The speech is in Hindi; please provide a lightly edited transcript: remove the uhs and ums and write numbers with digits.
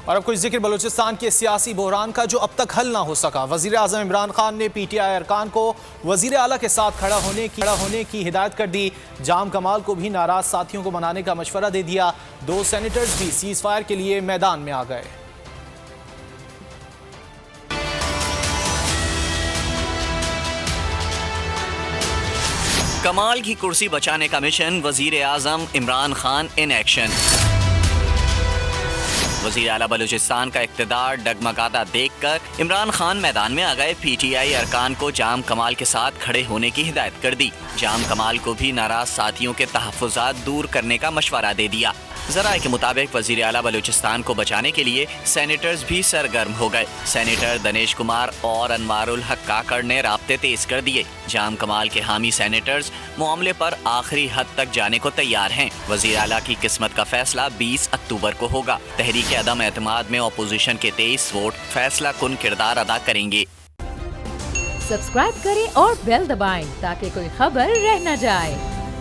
और अब कुछ जिक्र बलूचिस्तान के सियासी बहरान का जो अब तक हल ना हो सका। वजीर आजम इमरान खान ने PTI अरकान को वजीर आला के साथ खड़ा होने की हिदायत कर दी। जाम कमाल को भी नाराज साथियों को मनाने का मशवरा दे दिया। 2 सेनेटर्स भी सीज फायर के लिए मैदान में आ गए। कमाल की कुर्सी बचाने का मिशन, वजीर आजम इमरान खान इन एक्शन। वजीर आला बलूचिस्तान का इक्तदार डगमगाता देखकर इमरान खान मैदान में आ गए। PTI अरकान को जाम कमाल के साथ खड़े होने की हिदायत कर दी। जाम कमाल को भी नाराज साथियों के तहफ़्फ़ुज़ात दूर करने का मशवरा दे दिया। ज़राए के मुताबिक वजीर आला बलूचिस्तान को बचाने के लिए सेनेटर्स भी सरगर्म हो गए। सेनेटर दनेश कुमार और अनवारुल हक काकड़ ने राब्ते तेज कर दिए। जाम कमाल के हामी सेनेटर्स मामले पर आखिरी हद तक जाने को तैयार हैं। वजीर आला की किस्मत का फैसला 20 अक्टूबर को होगा। तहरीक अदम एतमाद में अपोजिशन के 23 वोट फैसला कुन किरदार अदा करेंगे। सब्सक्राइब करें और बेल दबाएं ताकि कोई खबर रह न जाए।